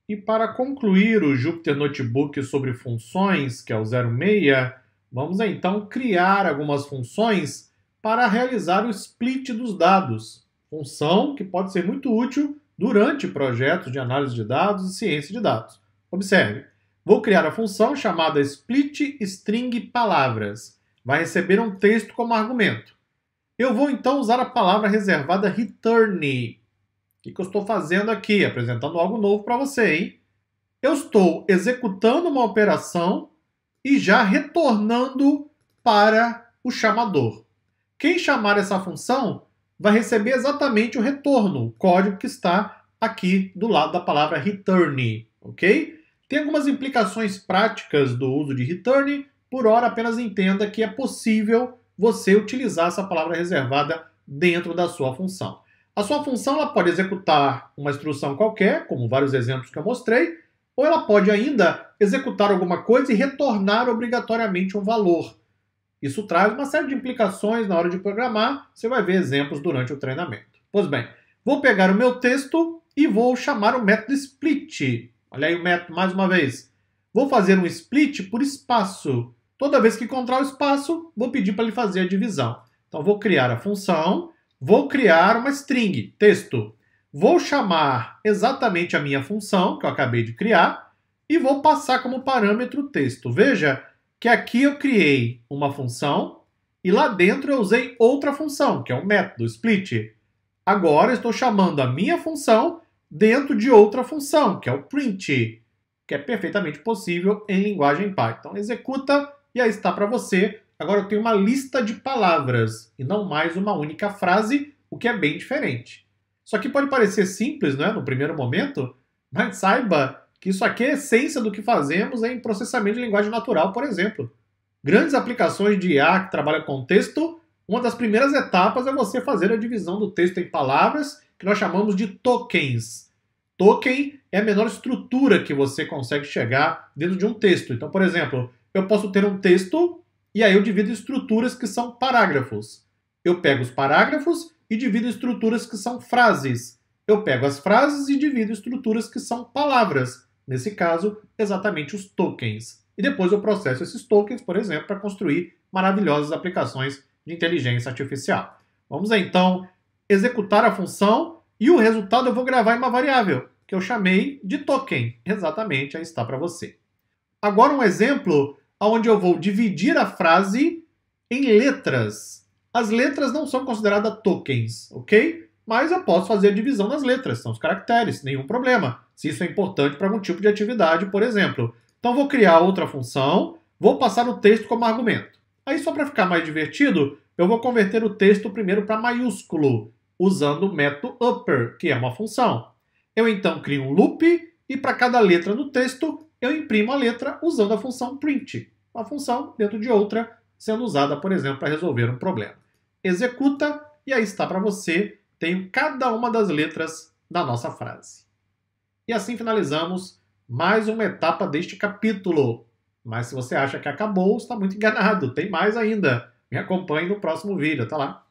E para concluir o Jupyter Notebook sobre funções, que é o 06, vamos então criar algumas funções para realizar o split dos dados. Função que pode ser muito útil durante projetos de análise de dados e ciência de dados. Observe, vou criar a função chamada split string palavras. Vai receber um texto como argumento. Eu vou então usar a palavra reservada return. O que eu estou fazendo aqui? Apresentando algo novo para você, hein? Eu estou executando uma operação e já retornando para o chamador. Quem chamar essa função vai receber exatamente o retorno, o código que está aqui do lado da palavra return, ok? Tem algumas implicações práticas do uso de return, por ora apenas entenda que é possível você utilizar essa palavra reservada dentro da sua função. A sua função ela pode executar uma instrução qualquer, como vários exemplos que eu mostrei, ou ela pode ainda executar alguma coisa e retornar obrigatoriamente um valor. Isso traz uma série de implicações na hora de programar, você vai ver exemplos durante o treinamento. Pois bem, vou pegar o meu texto e vou chamar o método split. Olha aí o método mais uma vez. Vou fazer um split por espaço. Toda vez que encontrar o espaço, vou pedir para ele fazer a divisão. Então vou criar a função, vou criar uma string, texto. Vou chamar exatamente a minha função, que eu acabei de criar, e vou passar como parâmetro o texto. Veja que aqui eu criei uma função e lá dentro eu usei outra função, que é um método, split. Agora eu estou chamando a minha função dentro de outra função, que é o print, que é perfeitamente possível em linguagem Python. Executa e aí está para você. Agora eu tenho uma lista de palavras e não mais uma única frase, o que é bem diferente. Isso aqui pode parecer simples, né, no primeiro momento, mas saiba que isso aqui é a essência do que fazemos em processamento de linguagem natural, por exemplo. Grandes aplicações de IA que trabalham com texto, uma das primeiras etapas é você fazer a divisão do texto em palavras, que nós chamamos de tokens. Token é a menor estrutura que você consegue chegar dentro de um texto. Então, por exemplo, eu posso ter um texto e aí eu divido em estruturas que são parágrafos. Eu pego os parágrafos e divido em estruturas que são frases. Eu pego as frases e divido em estruturas que são palavras. Nesse caso, exatamente os tokens. E depois eu processo esses tokens, por exemplo, para construir maravilhosas aplicações de inteligência artificial. Vamos então executar a função e o resultado eu vou gravar em uma variável, que eu chamei de token. Exatamente, aí está para você. Agora um exemplo onde eu vou dividir a frase em letras. As letras não são consideradas tokens, ok? Mas eu posso fazer a divisão das letras, são os caracteres, nenhum problema. Se isso é importante para algum tipo de atividade, por exemplo. Então vou criar outra função, vou passar o texto como argumento. Aí só para ficar mais divertido, eu vou converter o texto primeiro para maiúsculo, usando o método upper, que é uma função. Eu então crio um loop e para cada letra do texto eu imprimo a letra usando a função print. Uma função dentro de outra, sendo usada, por exemplo, para resolver um problema. Executa e aí está para você. Tenho cada uma das letras da nossa frase. E assim finalizamos mais uma etapa deste capítulo. Mas se você acha que acabou, está muito enganado. Tem mais ainda. Me acompanhe no próximo vídeo. Até lá!